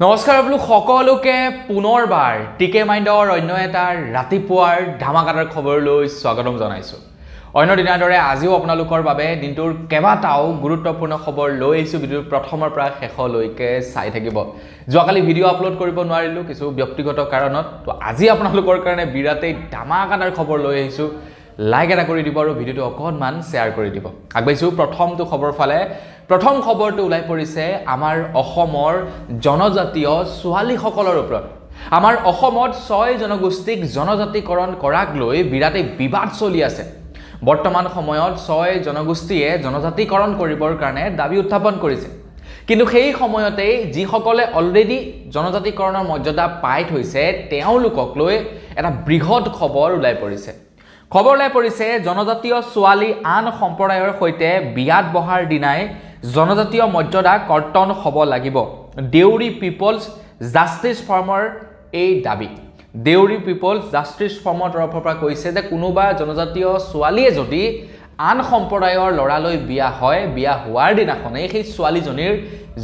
নমস্কাৰ আপোনালোক সকলোকে পুনৰবাৰ টিকে মাইণ্ডৰ অন্য এটা ৰাতিপুৱাৰ ধামাকাদাৰ খবৰলৈ স্বাগতম জনাইছোঁ। অন্য দিনাৰ দৰে আজিও আপোনালোকৰ বাবে দিনটোৰ কেইবাটাও গুৰুত্বপূৰ্ণ খবৰ লৈ আহিছোঁ। ভিডিঅ'ৰ প্ৰথমৰ পৰা শেষলৈকে চাই থাকিব। যোৱাকালি ভিডিঅ' আপলোড কৰিব নোৱাৰিলোঁ কিছু ব্যক্তিগত কাৰণত, তো আজি আপোনালোকৰ কাৰণে বিৰাটেই ধামাকাদাৰ খবৰ লৈ আহিছোঁ। লাইক এটা কৰি দিব আৰু ভিডিঅ'টো অকণমান শ্বেয়াৰ কৰি দিব। আগবাঢ়িছোঁ প্ৰথমটো খবৰ ফালে। প্ৰথম খবৰটো ওলাই পৰিছে আমাৰ অসমৰ জনজাতীয় ছোৱালীসকলৰ ওপৰত। আমাৰ অসমত 6 জনগোষ্ঠীক জনজাতিকৰণ কৰাক লৈ বিৰাটেই বিবাদ চলি আছে। বৰ্তমান সময়ত 6 জনগোষ্ঠীয়ে জনজাতিকৰণ কৰিবৰ কাৰণে দাবী উত্থাপন কৰিছে। কিন্তু সেই সময়তেই যিসকলে অলৰেডি জনজাতিকৰণৰ মৰ্যাদা পাই থৈছে তেওঁলোকক লৈ এটা বৃহৎ খবৰ ওলাই পৰিছে। খবৰ ওলাই পৰিছে জনজাতীয় ছোৱালী আন সম্প্ৰদায়ৰ সৈতে বিয়াত বহাৰ দিনাই জনজাতীয় মৰ্যাদা কৰ্তন হ'ব লাগিব। দেউৰী পিপলছ জাষ্টিছ ফৰ্মৰ এই দাবী। দেউৰী পিপলছ জাষ্টিছ ফৰ্মৰ তৰফৰ পৰা কৈছে যে কোনোবা জনজাতীয় ছোৱালীয়ে যদি আন সম্প্ৰদায়ৰ ল'ৰালৈ বিয়া হয়, বিয়া হোৱাৰ দিনাখনেই সেই ছোৱালীজনীৰ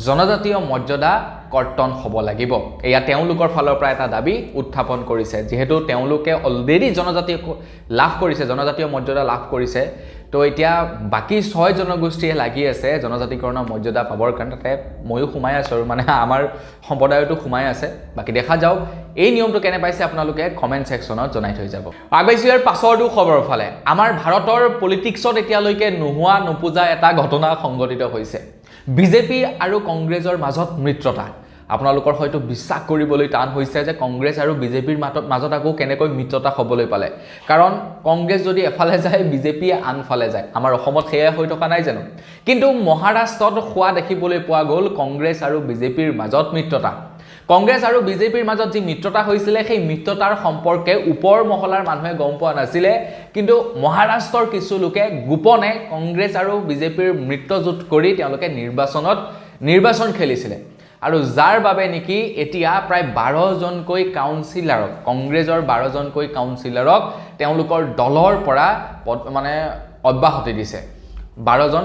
জনজাতীয় মৰ্যাদা কৰ্তন হ'ব লাগিব। এয়া তেওঁলোকৰ ফালৰ পৰা এটা দাবী উত্থাপন কৰিছে। যিহেতু তেওঁলোকে অলৰেডি জনজাতীয় লাভ কৰিছে, জনজাতীয় মৰ্যাদা লাভ কৰিছে, তো এতিয়া বাকী 6 জনগোষ্ঠীয়ে লাগি আছে জনজাতিকৰণৰ মৰ্যাদা পাবৰ কাৰণে। তাতে ময়ো সোমাই আছোঁ আৰু মানে আমাৰ সম্প্ৰদায়তো সোমাই আছে। বাকী দেখা যাওক এই নিয়মটো কেনে পাইছে আপোনালোকে কমেণ্ট ছেকশ্যনত জনাই থৈ যাব। আগবাঢ়িছোঁ ইয়াৰ পাছৰটো খবৰৰ ফালে। আমাৰ ভাৰতৰ পলিটিক্সত এতিয়ালৈকে নোহোৱা নোপোজা এটা ঘটনা সংঘটিত হৈছে। বিজেপি আৰু কংগ্ৰেছৰ মাজত মিত্ৰতা। আপোনালোকৰ হয়তো বিশ্বাস কৰিবলৈ টান হৈছে যে কংগ্ৰেছ আৰু বিজেপিৰ মাজত আকৌ কেনেকৈ মিত্ৰতা হ'বলৈ পালে। কাৰণ কংগ্ৰেছ যদি এফালে যায়, বিজেপিয়ে আনফালে যায়। আমাৰ অসমত সেয়া হৈ থকা নাই জানো? কিন্তু মহাৰাষ্ট্ৰত হোৱা দেখিবলৈ পোৱা গ'ল কংগ্ৰেছ আৰু বিজেপিৰ মাজত মিত্ৰতা। কংগ্ৰেছ আৰু বিজেপিৰ মাজত যি মিত্ৰতা হৈছিলে সেই মিত্ৰতাৰ সম্পৰ্কে ওপৰ মহলাৰ মানুহে গম পোৱা নাছিলে। কিন্তু মহাৰাষ্ট্ৰৰ কিছু লোকে গোপনে কংগ্ৰেছ আৰু বিজেপিৰ মিত্ৰজোঁট কৰি তেওঁলোকে নিৰ্বাচন খেলিছিলে। আৰু যাৰ বাবে নেকি এতিয়া প্ৰায় 12জনকৈ কাউন্সিলৰক, কংগ্ৰেছৰ 12জনকৈ কাউন্সিলৰক তেওঁলোকৰ দলৰ পৰা মানে অব্যাহতি দিছে। 12জন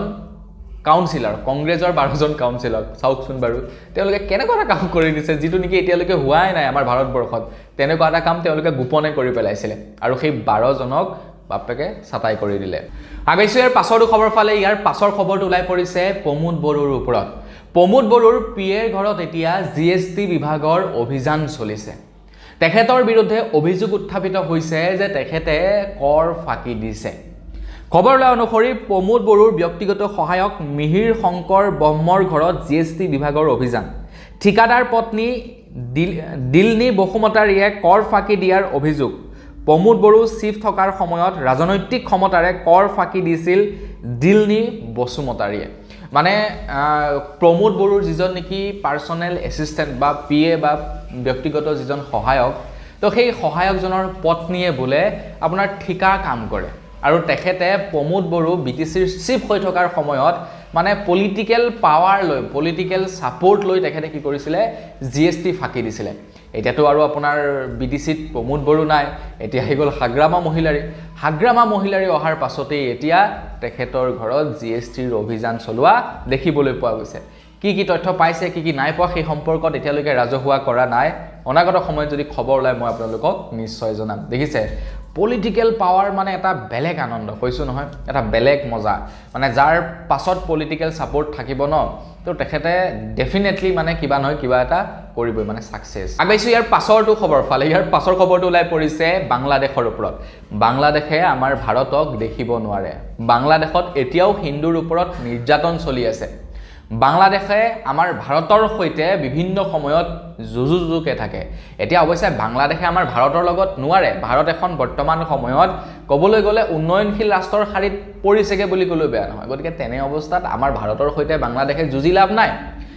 কাউন্সিলৰ, কংগ্ৰেছৰ 12জন কাউন্সিলক চাওকচোন বাৰু তেওঁলোকে কেনেকুৱা এটা কাম কৰি দিছে যিটো নেকি এতিয়ালৈকে হোৱাই নাই আমাৰ ভাৰতবৰ্ষত। তেনেকুৱা এটা কাম তেওঁলোকে গোপনে কৰি পেলাইছিলে আৰু সেই 12জনক বাপেকে ছাটাই কৰি দিলে। আগবাঢ়িছোঁ ইয়াৰ পাছৰটো খবৰ ফালে। ইয়াৰ পাছৰ খবৰটো ওলাই পৰিছে প্ৰমোদ বড়োৰ ওপৰত। প্ৰমোদ বড়োৰ পিয়েৰ ঘৰত এতিয়া GST বিভাগৰ অভিযান চলিছে। তেখেতৰ বিৰুদ্ধে অভিযোগ উত্থাপিত হৈছে যে তেখেতে কৰ ফাঁকি দিছে। খবৰ লোৱা অনুসৰি প্ৰমোদ বড়োৰ ব্যক্তিগত সহায়ক মিহিৰ শংকৰ ব্ৰহ্মৰ ঘৰত GST বিভাগৰ অভিযান। ঠিকাদাৰ পত্নী দিলনী বসুমতাৰীয়ে কৰ ফাঁকি দিয়াৰ অভিযোগ। প্ৰমোদ বড়ো চিফ থকাৰ সময়ত ৰাজনৈতিক ক্ষমতাৰে কৰ ফাঁকি দিছিল দিলনী বসুমতাৰীয়ে। মানে প্ৰমোদ বড়োৰ যিজন নেকি পাৰ্চনেল এছিষ্টেণ্ট বা PA বা ব্যক্তিগত যিজন সহায়ক, তো সেই সহায়কজনৰ পত্নীয়ে বোলে আপোনাৰ ঠিকা কাম কৰে। আৰু তেখেতে প্ৰমোদ বড়ো BTCৰ চিফ হৈ থকাৰ সময়ত মানে পলিটিকেল পাৱাৰ লৈ, পলিটিকেল ছাপৰ্ট লৈ তেখেতে কি কৰিছিলে, GST ফাঁকি দিছিলে। এতিয়াতো আৰু আপোনাৰ BTCত প্ৰমোদ বড়ো নাই, এতিয়া আহি গ'ল হাগ্ৰামা মহিলাৰী। হাগ্ৰামা মহিলাৰী অহাৰ পাছতেই এতিয়া তেখেতৰ ঘৰত GSTৰ অভিযান চলোৱা দেখিবলৈ পোৱা গৈছে। কি কি তথ্য পাইছে, কি কি নাই পোৱা সেই সম্পৰ্কত এতিয়ালৈকে ৰাজহুৱা কৰা নাই। অনাগত সময়ত যদি খবৰ ওলাই মই আপোনালোকক নিশ্চয় জনাম। দেখিছে পলিটিকেল পাৱাৰ মানে এটা বেলেগ আনন্দ, কৈছোঁ নহয়, এটা বেলেগ মজা। মানে যাৰ পাছত পলিটিকেল ছাপৰ্ট থাকিব ন, তো তেখেতে ডেফিনেটলি মানে কিবা নহয় কিবা এটা কৰিবই, মানে ছাকচেছ। আগবাঢ়িছোঁ ইয়াৰ পাছৰটো খবৰ ফালে। ইয়াৰ পাছৰ খবৰটো ওলাই পৰিছে বাংলাদেশৰ ওপৰত। বাংলাদেশে আমাৰ ভাৰতক দেখিব নোৱাৰে। বাংলাদেশত এতিয়াও হিন্দুৰ ওপৰত নিৰ্যাতন চলি আছে। বাংলাদেশে আমাৰ ভাৰতৰ সৈতে বিভিন্ন সময়ত যুঁজুকে থাকে। এতিয়া অৱশ্যে বাংলাদেশে আমাৰ ভাৰতৰ লগত নোৱাৰে। ভাৰত এখন বৰ্তমান সময়ত ক'বলৈ গ'লে উন্নয়নশীল ৰাষ্ট্ৰৰ শাৰীত পৰিছেগৈ বুলি ক'লেও বেয়া নহয়। গতিকে তেনে অৱস্থাত আমাৰ ভাৰতৰ সৈতে বাংলাদেশে যুঁজি লাভ নাই।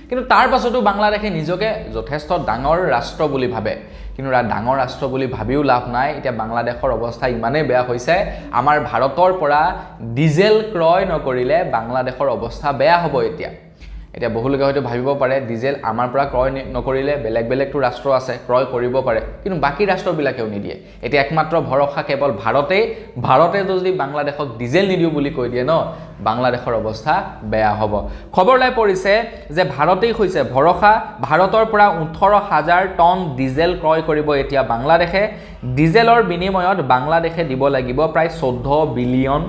কিন্তু তাৰ পাছতো বাংলাদেশে নিজকে যথেষ্ট ডাঙৰ ৰাষ্ট্ৰ বুলি ভাবে। কিন্তু ডাঙৰ ৰাষ্ট্ৰ বুলি ভাবিও লাভ নাই। এতিয়া বাংলাদেশৰ অৱস্থা ইমানেই বেয়া হৈছে, আমাৰ ভাৰতৰ পৰা ডিজেল ক্ৰয় নকৰিলে বাংলাদেশৰ অৱস্থা বেয়া হ'ব। এতিয়া এতিয়া বহু লোকে হয়তো ভাবিব পাৰে ডিজেল আমাৰ পৰা ক্ৰয় নকৰিলে বেলেগ বেলেগটো ৰাষ্ট্ৰ আছে ক্ৰয় কৰিব পাৰে কিন্তু বাকি ৰাষ্ট্ৰবিলাকেও নিদিয়ে এতিয়া একমাত্ৰ ভৰসা কেৱল ভাৰতে যদি বাংলাদেশক ডিজেল নিদিও বুলি কৈ দিয়ে ন বাংলাদেশৰ অৱস্থা বেয়া হ'ব খবৰ লাই পৰিছে যে ভাৰতেই হৈছে ভৰসা ভাৰতৰ পৰা 18,000 টন ডিজেল ক্ৰয় কৰিব এতিয়া বাংলাদেশে ডিজেলৰ বিনিময়ত বাংলাদেশে দিব লাগিব প্ৰায় 14 বিলিয়ন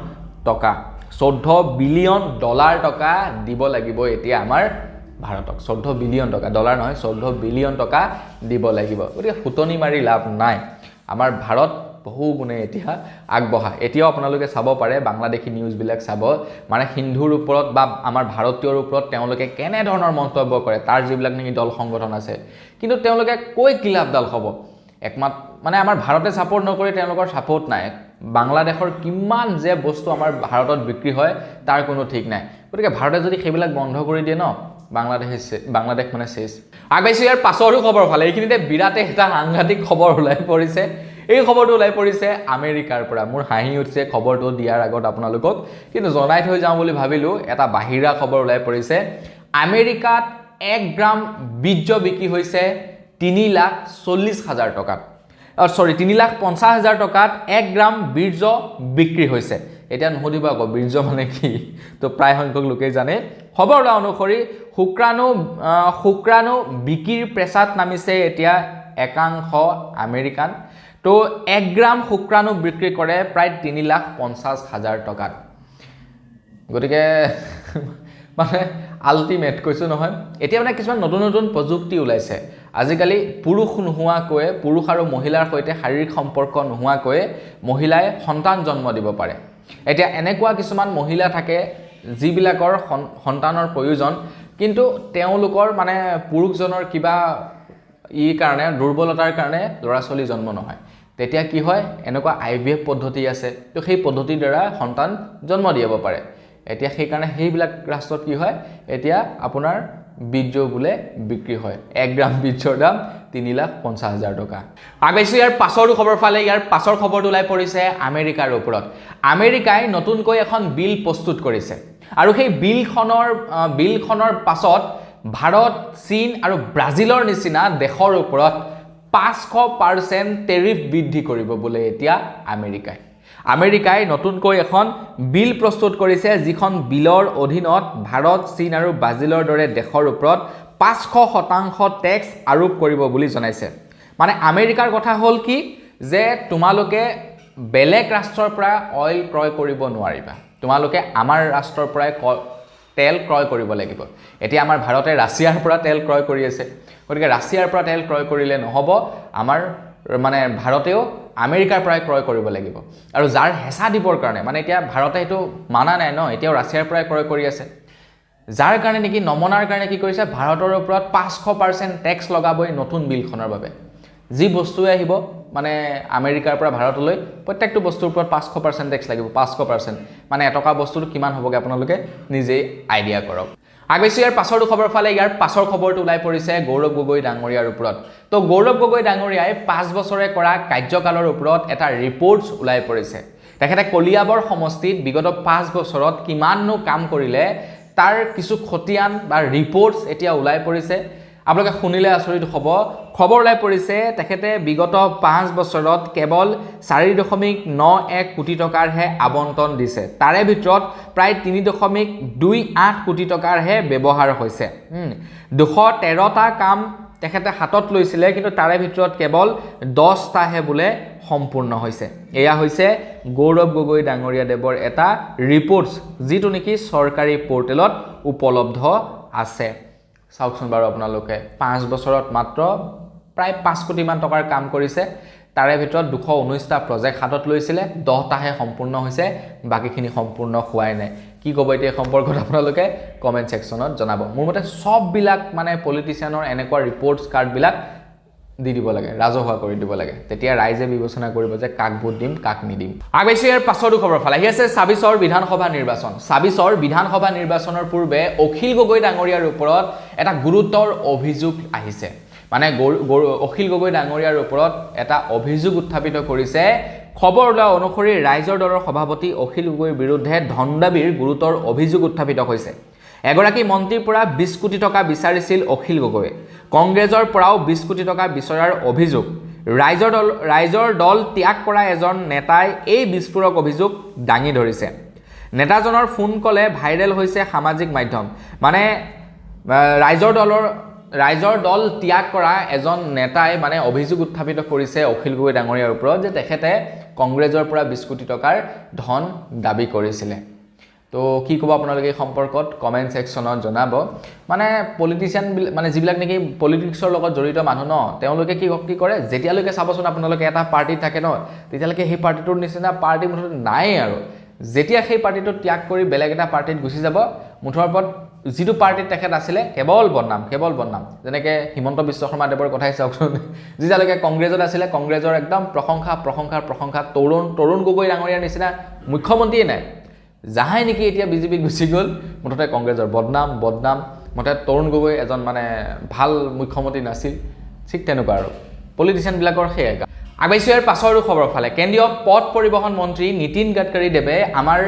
টকা 14 বিলিয়ন ডলাৰ টকা দিব লাগিব এতিয়া আমাৰ ভাৰতক 14 বিলিয়ন টকা ডলাৰ নহয় 14 বিলিয়ন টকা দিব লাগিব গতিকে ফুটনি মাৰি লাভ নাই আমাৰ ভাৰত বহু গুণে এতিয়া আগবঢ়া এতিয়াও আপোনালোকে চাব পাৰে বাংলাদেশী নিউজবিলাক চাব মানে হিন্দুৰ ওপৰত বা আমাৰ ভাৰতীয়ৰ ওপৰত তেওঁলোকে কেনে ধৰণৰ মন্তব্য কৰে তাৰ যিবিলাক নেকি দল সংগঠন আছে কিন্তু তেওঁলোকে কৈ কি লাভডাল হ'ব একমাত্ৰ মানে আমাৰ ভাৰতে সাপোৰ্ট নকৰি তেওঁলোকৰ সাপোৰ্ট নাই বাংলাদেশৰ কিমান যে বস্তু আমাৰ ভাৰতত বিক্ৰী হয় তাৰ কোনো ঠিক নাই গতিকে ভাৰতে যদি সেইবিলাক বন্ধ কৰি দিয়ে ন বাংলাদেশ মানে শেষ আগবাইছো ইয়াৰ পাছৰো খবৰ ফালে এইখিনিতে বিৰাটে এটা সাংঘাতিক খবৰ ওলাই পৰিছে এই খবৰটো ওলাই পৰিছে আমেৰিকাৰ পৰা মোৰ হাঁহি উঠিছে খবৰটো দিয়াৰ আগত আপোনালোকক কিন্তু জনাই থৈ যাওঁ বুলি ভাবিলো এটা বাহিৰা খবৰ ওলাই পৰিছে আমেৰিকাত 1 গ্ৰাম বীৰ্য বিক্ৰী হৈছে 3,40,000 টকাত সৰি 3,50,000 টকাত 1 গ্ৰাম বীৰ্য বিক্ৰী হৈছে এটা নহদিবা আকৌ বীৰ্য মানে কি তো প্ৰায় সংখ্যক লোকে জানে খবৰ অনুসৰি শুক্ৰাণু বিক্ৰীৰ প্ৰেছাত নামিছে এতিয়া একাংশ আমেৰিকান তো 1 গ্ৰাম শুক্ৰাণু বিক্ৰী কৰে প্ৰায় 3,50,000 টকাত গতিকে মানে আল্টিমেট কৈছো নহয় এতিয়া মানে কিছুমান নতুন প্ৰযুক্তি ওলাইছে আজিকালি পুৰুষ নোহোৱাকৈ পুৰুষ আৰু মহিলাৰ সৈতে শাৰীৰিক সম্পৰ্ক নোহোৱাকৈ মহিলাই সন্তান জন্ম দিব পাৰে এতিয়া এনেকুৱা কিছুমান মহিলা থাকে যিবিলাকৰ সন্তানৰ প্ৰয়োজন কিন্তু তেওঁলোকৰ মানে পুৰুষজনৰ কিবা কাৰণে দুৰ্বলতাৰ কাৰণে ল'ৰা ছোৱালী জন্ম নহয় তেতিয়া কি হয় এনেকুৱা IVF পদ্ধতি আছে তো সেই পদ্ধতিৰ দ্বাৰা সন্তান জন্ম দিব পাৰে এতিয়া সেই কাৰণে সেইবিলাক ৰাষ্ট্ৰত কি হয় এতিয়া আপোনাৰ বীৰ্য বুলে বিক্ৰী হয় 1 গ্ৰাম বীৰ্যৰ দাম 3,50,000 টকা আগবাইছো ইয়াৰ পাছৰ খবৰ ফালে ইয়াৰ পাছৰ খবৰটো ওলাই পৰিছে আমেৰিকাৰ ওপৰত আমেৰিকাই নতুনকৈ এখন বিল প্ৰস্তুত কৰিছে আৰু সেই বিলখনৰ পাছত ভাৰত চীন আৰু ব্ৰাজিলৰ নিচিনা দেশৰ ওপৰত 500% টেৰিফ বৃদ্ধি কৰিব বোলে এতিয়া আমেৰিকাই নতুনকৈ এখন বিল প্ৰস্তুত কৰিছে যিখন বিলৰ অধীনত ভাৰত চীন আৰু ব্ৰাজিলৰ দৰে দেশৰ ওপৰত 500% টেক্স আৰোপ কৰিব বুলি জনাইছে মানে আমেৰিকাৰ কথা হ'ল কি যে তোমালোকে বেলেগ ৰাষ্ট্ৰৰ পৰা অইল ক্ৰয় কৰিব নোৱাৰিবা তোমালোকে আমাৰ ৰাষ্ট্ৰৰ পৰা তেল ক্ৰয় কৰিব লাগিব এতিয়া আমাৰ ভাৰতে ৰাছিয়াৰ পৰা তেল ক্ৰয় কৰি আছে গতিকে ৰাছিয়াৰ পৰা তেল ক্ৰয় কৰিলে নহব আমাৰ মানে ভাৰতেও আমেৰিকাৰ পৰা ক্ৰয় কৰিব লাগিব আৰু যাৰ হেঁচা দিবৰ কাৰণে মানে এতিয়া ভাৰতে সেইটো মানা নাই ন এতিয়াও ৰাছিয়াৰ পৰা ক্ৰয় কৰি আছে যাৰ কাৰণে নেকি নমনাৰ কাৰণে কি কৰিছে ভাৰতৰ ওপৰত 500% টেক্স লগাবই নতুন বিলখনৰ বাবে যি বস্তু আহিব মানে আমেৰিকাৰ পৰা ভাৰতলৈ প্ৰত্যেকটো বস্তুৰ ওপৰত 500% টেক্স লাগিব 500% মানে এটকা বস্তুটো কিমান হ'বগে আপোনালোকে নিজেই আইডিয়া কৰক আগবাইছো ইয়াৰ পাছৰটো খবৰ ফালে ইয়াৰ পাছৰ খবৰটো ওলাই পৰিছে গৌৰৱ গগৈ ডাঙৰীয়াৰ ওপৰত তো গৌৰৱ গগৈ ডাঙৰীয়াই 5 বছৰে কৰা কাৰ্যকালৰ ওপৰত এটা ৰিপৰ্টছ ওলাই পৰিছে তেখেতে কলিয়াবৰ সমষ্টিত বিগত 5 বছৰত কিমাননো কাম কৰিলে তাৰ কিছু খতিয়ান বা ৰিপৰ্টছ এতিয়া ওলাই পৰিছে আপোনালোকে শুনিলে আচৰিত হ'ব খবৰ ওলাই পৰিছে তেখেতে বিগত 5 বছৰত কেৱল 4.91 কোটি টকাৰহে আবণ্টন দিছে তাৰে ভিতৰত প্ৰায় 3.28 কোটি টকাৰহে ব্যৱহাৰ হৈছে 213টা কাম তেখেতে হাতত লৈছিলে কিন্তু তাৰে ভিতৰত কেৱল 10টাহে বোলে সম্পূৰ্ণ হৈছে এয়া হৈছে গৌৰৱ গগৈ ডাঙৰীয়া দেৱৰ এটা ৰিপৰ্টছ যিটো নেকি চৰকাৰী পৰ্টেলত উপলব্ধ আছে চাওকচোন বাৰু আপোনালোকে 5 বছৰত মাত্ৰ প্ৰায় 5 কোটি মান টকাৰ কাম কৰিছে তাৰে ভিতৰত 219টা প্ৰজেক্ট হাতত লৈছিলে 10টাহে সম্পূৰ্ণ হৈছে বাকিখিনি সম্পূৰ্ণ হোৱাই নাই কি ক'ব এতিয়া সম্পৰ্কত আপোনালোকে কমেন্ট সেকশনত জনাব মোৰ মতে সব বিলাক মানে পলিটিচিয়ানৰ এনেকুৱা ৰিপৰ্টছ কাৰ্ড বিলাক দি দিব লাগে ৰাজহুৱা কৰি দিব লাগে তেতিয়া ৰাইজে বিবেচনা কৰিব যে কাক ভোট দিম কাক নিদিম আগবাইছো ইয়াৰ পাছৰটো খবৰ ফালে আহি আছে 26ৰ বিধানসভা নিৰ্বাচন 26ৰ বিধানসভা নিৰ্বাচনৰ পূৰ্বে অখিল গগৈ ডাঙৰীয়াৰ ওপৰত এটা গুৰুতৰ অভিযোগ আহিছে মানে অখিল গগৈ ডাঙৰীয়াৰ ওপৰত এটা অভিযোগ উত্থাপিত কৰিছে খবৰ ওলোৱা অনুসৰি ৰাইজৰ দলৰ সভাপতি অখিল গগৈৰ বিৰুদ্ধে ধন দাবীৰ গুৰুতৰ অভিযোগ উত্থাপিত হৈছে এগৰাকী মন্ত্ৰীৰ পৰা 20 কোটি টকা বিচাৰিছিল অখিল গগৈয়ে কংগ্ৰেছৰ পৰাও 20 কোটি টকা বিচৰাৰ অভিযোগ ৰাইজৰ দল ত্যাগ কৰা এজন নেতাই এই বিস্ফোৰক অভিযোগ দাঙি ধৰিছে নেতাজনৰ ফোন কলে ভাইৰেল হৈছে সামাজিক মাধ্যম মানে ৰাইজৰ দল ত্যাগ কৰা এজন নেতাই মানে অভিযোগ উত্থাপিত কৰিছে অখিল গগৈ ডাঙৰীয়াৰ ওপৰত যে তেখেতে কংগ্ৰেছৰ পৰা 20 কোটি টকাৰ ধন দাবী কৰিছিলে তো কি ক'ব আপোনালোকে এই সম্পৰ্কত কমেন্ট সেকশনত জনাব মানে পলিটিচিয়ান মানে যিবিলাক নেকি পলিটিক্সৰ লগত জড়িত মানুহ ন তেওঁলোকে কি কৰে যেতিয়ালৈকে চাবচোন আপোনালোকে এটা পাৰ্টি থাকে ন তেতিয়ালৈকে সেই পাৰ্টিটোৰ নিচিনা পাৰ্টি মুঠতে নাই আৰু যেতিয়া সেই পাৰ্টিটো ত্যাগ কৰি বেলেগ এটা পাৰ্টিত গুচি যাব মুঠৰ ওপৰত যিটো পাৰ্টিত তেখেত আছিলে কেৱল বদনাম যেনেকৈ হিমন্ত বিশ্ব শৰ্মা দেৱৰ কথাই চাওকচোন যেতিয়ালৈকে কংগ্ৰেছত আছিলে কংগ্ৰেছৰ একদম প্ৰশংসা তৰুণ গগৈ ডাঙৰীয়াৰ নিচিনা মুখ্যমন্ত্ৰীয়ে নাই যাহাই নেকি এতিয়া বিজেপিত গুচি গ'ল মুঠতে কংগ্ৰেছৰ বদনাম মুঠতে তৰুণ গগৈ এজন মানে ভাল মুখ্যমন্ত্ৰী নাছিল ঠিক তেনেকুৱা আৰু পলিটিচিয়ানবিলাকৰ সেয়াই আগবাইছোঁ ইয়াৰ পাছৰ খবৰ ফালে কেন্দ্ৰীয় পথ পৰিবহণ মন্ত্ৰী নীতিন গাডকাৰী দেৱে আমাৰ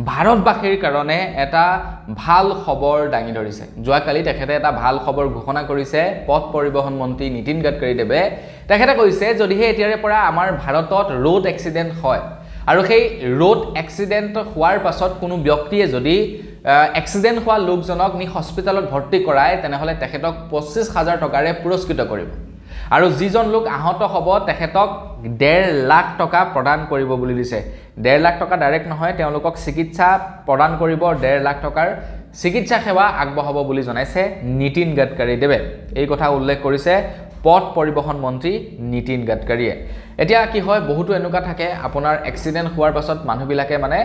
ভাৰতবাসীৰ কাৰণে এটা ভাল খবৰ দাঙি ধৰিছে যোৱাকালি তেখেতে এটা ভাল খবৰ ঘোষণা কৰিছে পথ পৰিবহণ মন্ত্ৰী নীতিন গাডকাৰী দেৱে তেখেতে কৈছে যদিহে এতিয়াৰে পৰা আমাৰ ভাৰতত ৰোড এক্সিডেণ্ট হয় আৰু সেই ৰোড এক্সিডেণ্ট হোৱাৰ পাছত কোনো ব্যক্তিয়ে যদি এক্সিডেণ্ট হোৱা লোকজনক নি হস্পিটেলত ভৰ্তি কৰায় তেনেহ'লে তেখেতক 25,000 টকাৰে পুৰস্কৃত কৰিব আৰু যিজন লোক আহত হ'ব তেখেতক 1.5 লাখ টকা প্ৰদান কৰিব বুলি দিছে 1.5 লাখ টকা ডাইৰেক্ট নহয় তেওঁলোকক চিকিৎসা প্ৰদান কৰিব 1.5 লাখ টকাৰ চিকিৎসা সেৱা আগবঢ়াব বুলি জনাইছে নীতিন গাডকাৰী দেৱে এই কথা উল্লেখ কৰিছে পথ পৰিবহণ মন্ত্ৰী নীতিন গাডকাৰীয়ে এতিয়া কি হয় বহুতো এনেকুৱা থাকে আপোনাৰ এক্সিডেণ্ট হোৱাৰ পাছত মানুহবিলাকে মানে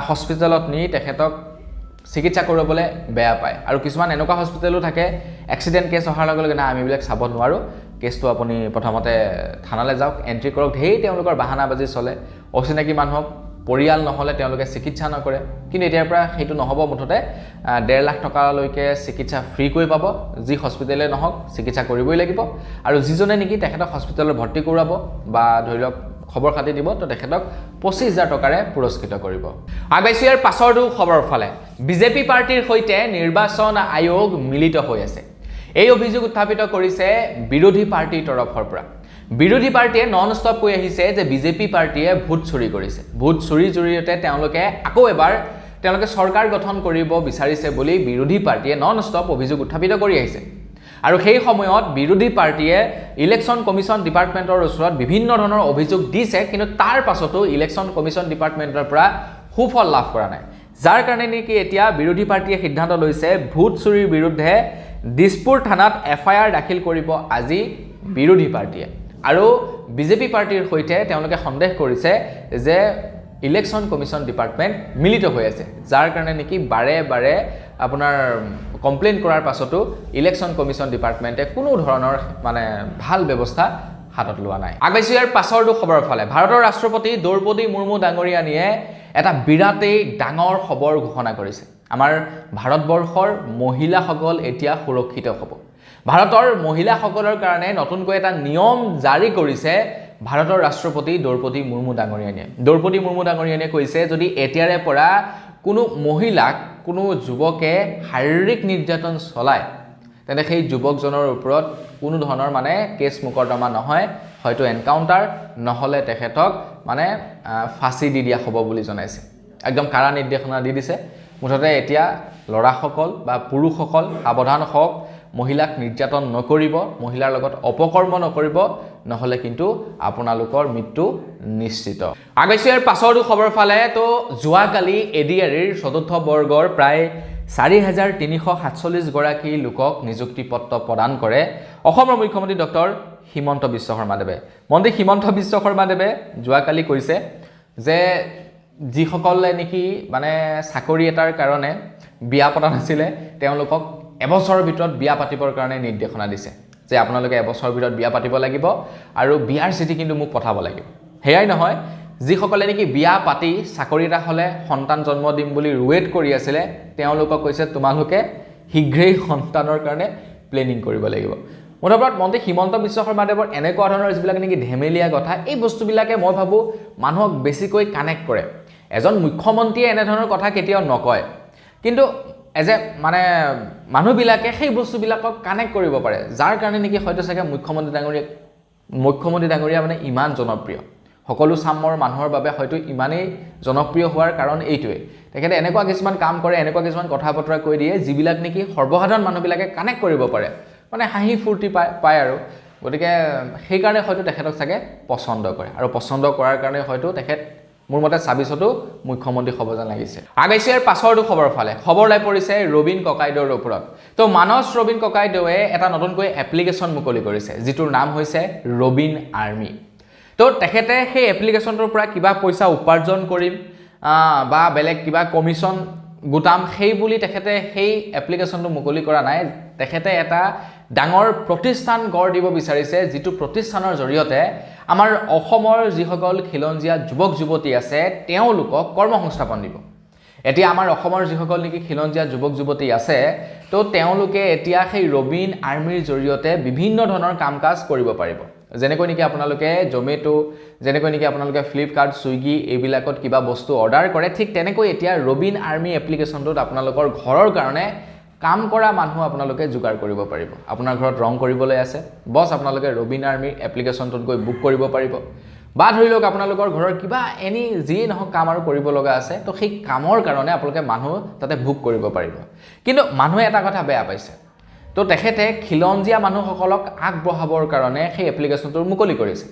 হস্পিটেলত নি তেখেতক চিকিৎসা কৰিবলৈ বেয়া পায় আৰু কিছুমান এনেকুৱা হস্পিটেলো থাকে এক্সিডেণ্ট কেছ অহাৰ লগে লগে না আমি এইবিলাক চাব নোৱাৰোঁ কেছটো আপুনি প্ৰথমতে থানালৈ যাওক এণ্ট্ৰি কৰক ঢেৰ তেওঁলোকৰ বাহানাবাজি চলে অচিনাকি মানুহক পৰিয়াল নহ'লে তেওঁলোকে চিকিৎসা নকৰে কিন্তু এতিয়াৰ পৰা সেইটো নহ'ব মুঠতে 1.5 লাখ টকালৈকে চিকিৎসা ফ্ৰী কৰি পাব যি হস্পিটেলে নহওক চিকিৎসা কৰিবই লাগিব আৰু যিজনে নেকি তেখেতক হস্পিটেলত ভৰ্তি কৰাব বা ধৰি লওক খবৰ খাতি দিব তো তেখেতক 25,000 টকাৰে পুৰস্কৃত কৰিব আগবাইছোঁ ইয়াৰ পাছৰটো খবৰ ফালে বিজেপি পাৰ্টিৰ সৈতে নিৰ্বাচন আয়োগ মিলিত হৈ আছে এই অভিযোগ উত্থাপিত কৰিছে বিৰোধী পাৰ্টিৰ তৰফৰ পৰা বিৰোধী পাৰ্টিয়ে নন ষ্টপ কৈ আহিছে যে বিজেপি পাৰ্টিয়ে ভোট চুৰি কৰিছে ভোট চুৰিৰ জৰিয়তে তেওঁলোকে আকৌ এবাৰ চৰকাৰ গঠন কৰিব বিচাৰিছে বুলি বিৰোধী পাৰ্টিয়ে নন ষ্টপ অভিযোগ উত্থাপিত কৰি আহিছে আৰু সেই সময়ত বিৰোধী পাৰ্টিয়ে ইলেকশ্যন কমিশ্যন ডিপাৰ্টমেণ্টৰ ওচৰত বিভিন্ন ধৰণৰ অভিযোগ দিছে কিন্তু তাৰ পাছতো ইলেকশ্যন কমিশ্যন ডিপাৰ্টমেণ্টৰ পৰা সুফল লাভ কৰা নাই যাৰ কাৰণে নেকি এতিয়া বিৰোধী পাৰ্টিয়ে সিদ্ধান্ত লৈছে ভোট চুৰিৰ বিৰুদ্ধে দিছপুৰ থানাত FIR দাখিল কৰিব আজি বিৰোধী পাৰ্টিয়ে আৰু বিজেপি পাৰ্টিৰ সৈতে তেওঁলোকে সন্দেহ কৰিছে যে ইলেকশ্যন কমিশ্যন ডিপাৰ্টমেণ্ট মিলিত হৈ আছে যাৰ কাৰণে নেকি বাৰে আপোনাৰ কমপ্লেইন কৰাৰ পাছতো ইলেকশ্যন কমিশ্যন ডিপাৰ্টমেণ্টে কোনো ধৰণৰ মানে ভাল ব্যৱস্থা হাতত লোৱা নাই আগবাইছোঁ ইয়াৰ পাছৰটো খবৰৰ ফালে ভাৰতৰ ৰাষ্ট্ৰপতি দ্ৰৌপদী মুৰ্মু ডাঙৰীয়ানীয়ে এটা বিৰাটেই ডাঙৰ খবৰ ঘোষণা কৰিছে আমাৰ ভাৰতবৰ্ষৰ মহিলাসকল এতিয়া সুৰক্ষিত হ'ব ভাৰতৰ মহিলাসকলৰ কাৰণে নতুনকৈ এটা নিয়ম জাৰি কৰিছে ভাৰতৰ ৰাষ্ট্ৰপতি দ্ৰৌপদী মুৰ্মু ডাঙৰীয়ানীয়ে কৈছে যদি এতিয়াৰে পৰা কোনো মহিলাক কোনো যুৱকে শাৰীৰিক নিৰ্যাতন চলায় তেন্তে সেই যুৱকজনৰ ওপৰত কোনো ধৰণৰ মানে কেছ মুকৰ্দমা নহয় হয়তো এনকাউণ্টাৰ নহ'লে তেখেতক মানে ফাঁচি দি দিয়া হ'ব বুলি জনাইছে একদম কাৰা নিৰ্দেশনা দি দিছে মুঠতে এতিয়া ল'ৰাসকল বা পুৰুষসকল সাৱধান হওক মহিলাক নিৰ্যাতন নকৰিব মহিলাৰ লগত অপকৰ্ম নকৰিব নহ'লে কিন্তু আপোনালোকৰ মৃত্যু নিশ্চিত আগবাইছোঁ ইয়াৰ পাছৰটো খবৰ ফালে তো যোৱাকালি এডিআৰিৰ চতুৰ্থ বৰ্গৰ প্ৰায় 4,347 গৰাকী লোকক নিযুক্তি পত্ৰ প্ৰদান কৰে অসমৰ মুখ্যমন্ত্ৰী ডক্টৰ হিমন্ত বিশ্ব শৰ্মাদেৱে মন্ত্ৰী হিমন্ত বিশ্ব শৰ্মাদেৱে যোৱাকালি কৈছে যে যিসকলে নেকি মানে চাকৰি এটাৰ কাৰণে বিয়া পতা নাছিলে তেওঁলোকক এবছৰৰ ভিতৰত বিয়া পাতিবৰ কাৰণে নিৰ্দেশনা দিছে যে আপোনালোকে এবছৰৰ ভিতৰত বিয়া পাতিব লাগিব আৰু বিয়াৰ চিঠি কিন্তু মোক পঠাব লাগিব হেয়াই নহয় যিসকলে নেকি বিয়া পাতি চাকৰি এটা হ'লে সন্তান জন্ম দিম বুলি ৱেট কৰি আছিলে তেওঁলোকক কৈছে তোমালোকে শীঘ্ৰেই সন্তানৰ কাৰণে প্লেনিং কৰিব লাগিব মুঠৰ মন্ত্ৰী হিমন্ত বিশ্ব শৰ্মাদেৱৰ এনেকুৱা ধৰণৰ যিবিলাক নেকি ধেমেলীয়া কথা এই বস্তুবিলাকে মই ভাবোঁ মানুহক বেছিকৈ কানেক্ট কৰে এজন মুখ্যমন্ত্ৰীয়ে এনেধৰণৰ কথা কেতিয়াও নকয় কিন্তু এজ এ মানে মানুহবিলাকে সেই বস্তুবিলাকক কানেক্ট কৰিব পাৰে যাৰ কাৰণে নেকি হয়তো চাগে মুখ্যমন্ত্ৰী ডাঙৰীয়া মানে ইমান জনপ্ৰিয় সকলো চামৰ মানুহৰ বাবে হয়তো ইমানেই জনপ্ৰিয় হোৱাৰ কাৰণ এইটোৱে তেখেতে এনেকুৱা কিছুমান কাম কৰে এনেকুৱা কিছুমান কথা বতৰা কৈ দিয়ে যিবিলাক নেকি সৰ্বসাধাৰণ মানুহবিলাকে কানেক্ট কৰিব পাৰে মানে হাঁহি ফূৰ্তি পায় আৰু গতিকে সেইকাৰণে হয়তো তেখেতক চাগে পচন্দ কৰে আৰু পচন্দ কৰাৰ কাৰণে হয়তো তেখেত মোৰ মতে ২৬তো মুখ্যমন্ত্ৰী হ'ব যেন লাগিছে আগাইছে ইয়াৰ পাছৰটো খবৰ ফালে খবৰ লাই পৰিছে ৰবীন ককাইদেউৰ ওপৰত তো মানস ৰবীন ককাইদেৱে এটা নতুনকৈ এপ্লিকেশ্যন মুকলি কৰিছে যিটোৰ নাম হৈছে ৰবীন আৰ্মি তো তেখেতে সেই এপ্লিকেশ্যনটোৰ পৰা কিবা পইচা উপাৰ্জন কৰিম বা বেলেগ কিবা কমিশ্যন গোটাম সেই বুলি তেখেতে সেই এপ্লিকেশ্যনটো মুকলি কৰা নাই তেখেতে এটা ডাঙৰ প্ৰতিষ্ঠান গঢ় দিব বিচাৰিছে যিটো প্ৰতিষ্ঠানৰ জৰিয়তে আমাৰ অসমৰ যিসকল খিলঞ্জীয়া যুৱক যুৱতী আছে তেওঁলোকক কৰ্মসংস্থাপন দিব এতিয়া আমাৰ অসমৰ যিসকল নেকি খিলঞ্জীয়া যুৱক যুৱতী আছে তো তেওঁলোকে এতিয়া সেই ৰবীন আৰ্মিৰ জৰিয়তে বিভিন্ন ধৰণৰ কাম কাজ কৰিব পাৰিব যেনেকৈ নেকি আপোনালোকে জমেটো যেনেকৈ নেকি আপোনালোকে ফ্লিপকাৰ্ট সুইগি এইবিলাকত কিবা বস্তু অৰ্ডাৰ কৰে ঠিক তেনেকৈ এতিয়া ৰবীন আৰ্মি এপ্লিকেশ্যনটোত আপোনালোকৰ ঘৰৰ কাৰণে কাম কৰা মানুহ আপোনালোকে যোগাৰ কৰিব পাৰিব আপোনাৰ ঘৰত ৰং কৰিবলৈ আছে বস আপোনালোকে ৰবীন আৰ্মি এপ্লিকেশ্যনটোত গৈ বুক কৰিব পাৰিব বা ধৰি লওক আপোনালোকৰ ঘৰৰ কিবা এনি যি নহওক কাম আৰু কৰিব লগা আছে তো সেই কামৰ কাৰণে আপোনালোকে মানুহ তাতে বুক কৰিব পাৰিব কিন্তু মানুহে এটা কথা বেয়া পাইছে তো তেখেতে খিলঞ্জীয়া মানুহসকলক আগবঢ়াবৰ কাৰণে সেই এপ্লিকেশ্যনটো মুকলি কৰিছে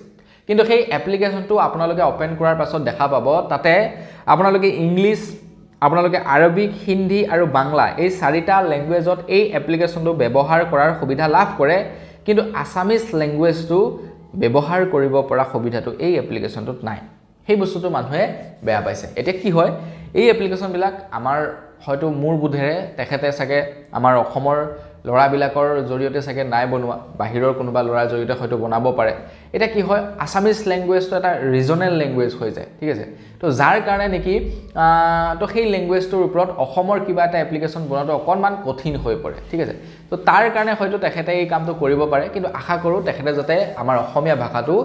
কিন্তু সেই এপ্লিকেশ্যনটো আপোনালোকে ওপেন কৰাৰ পাছত দেখা পাব তাতে আপোনালোকে ইংলিছ আপোনালোকে আৰবিক হিন্দী আৰু বাংলা এই চাৰিটা ল্যাঙ্গুৱেজত এই এপ্লিকেশ্যনটো ব্যৱহাৰ কৰাৰ সুবিধা লাভ কৰে কিন্তু আসামিজ ল্যাঙ্গুৱেজটো ব্যৱহাৰ কৰিব পৰা সুবিধাটো এই এপ্লিকেশ্যনটোত নাই সেই বস্তুটো মানুহে বেয়া পাইছে এতিয়া কি হয় এই এপ্লিকেশ্যনবিলাক আমাৰ হয়তো মোৰ বুধেৰে তেখেতে চাগে আমাৰ অসমৰ লৰাবিলাকৰ জৰিয়তে চাগে নাই বনোৱা বাহিৰৰ কোনোবা লৰাৰ জৰিয়তে হয়তো বনাব পাৰে এটা কি হয় আসামিজ ল্যাঙ্গুৱেজটো এটা ৰিজনাল ল্যাঙ্গুৱেজ হৈ যায় ঠিক আছে তো যাৰ কাৰণে নেকি তো সেই ল্যাঙ্গুৱেজটোৰ ওপৰত অসমৰ কিবা এটা এপ্লিকেশ্যন বনাটো অকনমান কঠিন হৈ পৰে ঠিক আছে তো তাৰ কাৰণে হয়তো তেখেতে এই কামটো কৰিব পাৰে কিন্তু আশা কৰোঁ তেখেতে যাতে আমাৰ অসমীয়া ভাষাটো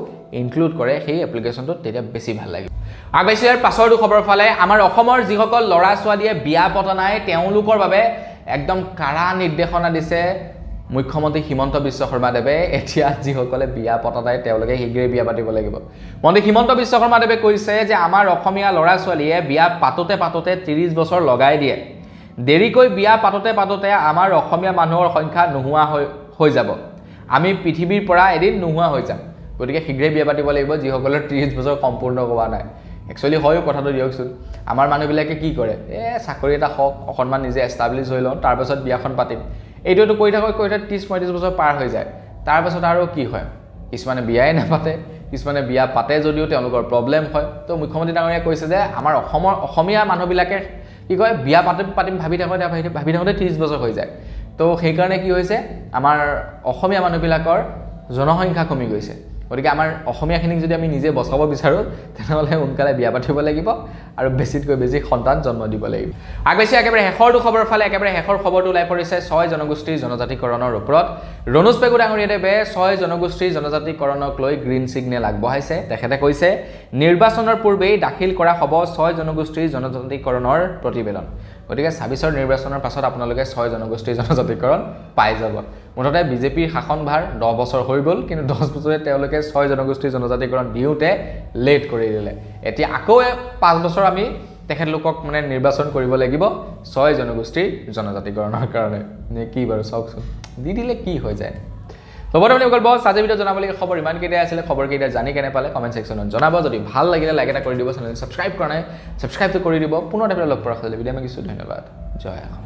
ইনক্লুড কৰে সেই এপ্লিকেশ্যনটোত তেতিয়া বেছি ভাল লাগিব আগাইছে ইয়াৰ পাছৰটো খবৰ ফালে আমাৰ অসমৰ যিসকল ল'ৰা ছোৱালীয়ে বিয়া পতা নাই তেওঁলোকৰ বাবে একদম কাৰা নিৰ্দেশনা দিছে মুখ্যমন্ত্ৰী হিমন্ত বিশ্ব শৰ্মাদেৱে এতিয়া যিসকলে বিয়া পতা নাই তেওঁলোকে শীঘ্ৰেই বিয়া পাতিব লাগিব মন্ত্ৰী হিমন্ত বিশ্ব শৰ্মাদেৱে কৈছে যে আমাৰ অসমীয়া ল'ৰা ছোৱালীয়ে বিয়া পাতোতে 30 বছৰ লগাই দিয়ে দেৰিকৈ বিয়া পাতোতে আমাৰ অসমীয়া মানুহৰ সংখ্যা নোহোৱা হৈ যাব আমি পৃথিৱীৰ পৰা এদিন নোহোৱা হৈ যাম গতিকে শীঘ্ৰেই বিয়া পাতিব লাগিব যিসকলৰ 30 বছৰ সম্পূৰ্ণ হোৱা নাই একচুয়ালি হয় কথাটো দিয়কচোন আমাৰ মানুহবিলাকে কি কৰে চাকৰি এটা হওক অকনমান নিজে এষ্টাবলিছ হৈ লওঁ তাৰ পাছত বিয়াখন পাতিম এইটোতো কৈ থাকক 30-35 বছৰ পাৰ হৈ যায় তাৰ পাছত আৰু কি হয় কিছুমানে বিয়াই নাপাতে কিছুমানে বিয়া পাতে যদিও তেওঁলোকৰ প্ৰবলেম হয় তো মুখ্যমন্ত্ৰী ডাঙৰীয়া কৈছে যে আমাৰ অসমীয়া মানুহবিলাকে কি কয় বিয়া পাতিম ভাবি থাকোঁতে 30 বছৰ হৈ যায় তো সেইকাৰণে কি হৈছে আমাৰ অসমীয়া মানুহবিলাকৰ জনসংখ্যা কমি গৈছে গতিকে আমাৰ অসমীয়াখিনিক যদি আমি নিজে বচাব বিচাৰোঁ তেনেহ'লে সোনকালে বিয়া পাতিব লাগিব আৰু বেছিতকৈ বেছি সন্তান জন্ম দিব লাগিব আগবাইছে একেবাৰে শেষৰটো খবৰ ফালে একেবাৰে শেষৰ খবৰটো ওলাই পৰিছে 6 জনগোষ্ঠীৰ জনজাতিকৰণৰ ওপৰত ৰণোজ পেগু ডাঙৰীয়াদেৱে 6 জনগোষ্ঠীৰ জনজাতিকৰণক লৈ গ্ৰীণ সিগনেল আগবঢ়াইছে তেখেতে কৈছে নিৰ্বাচনৰ পূৰ্বেই দাখিল কৰা হ'ব 6 জনগোষ্ঠীৰ জনজাতিকৰণৰ প্ৰতিবেদন গতিকে 26ৰ নিৰ্বাচনৰ পাছত আপোনালোকে 6 জনগোষ্ঠীৰ জনজাতিকৰণ পাই যাব মুঠতে বিজেপিৰ শাসনভাৰ 10 বছৰ হৈ গ'ল কিন্তু 10 বছৰে তেওঁলোকে 6 জনগোষ্ঠীৰ জনজাতিকৰণ দিওঁতে লেট কৰি দিলে এতিয়া আকৌ 5 বছৰ আমি তেখেতলোকক মানে নিৰ্বাচন কৰিব লাগিব 6 জনগোষ্ঠীৰ জনজাতিকৰণৰ কাৰণে নে কি বাৰু চাওকচোন দি দিলে কি হৈ যায় খবৰ আপুনি অকল বস আজি ভিডিও জনাবলৈ খবৰ ইমান কেইটা আছিল খবৰ কেইটা জানি কেনে পালে কমেন্ট সেকশনত জনাব যদি ভাল লাগিলে লাইক এটা কৰি দিব চেনেল সাবস্ক্ৰাইব কৰা নাই সাবস্ক্ৰাইব কৰি দিব পুনৰ এটা লগ পোৱাৰ ভিডিও আমি কিছু ধন্যবাদ জয় অসম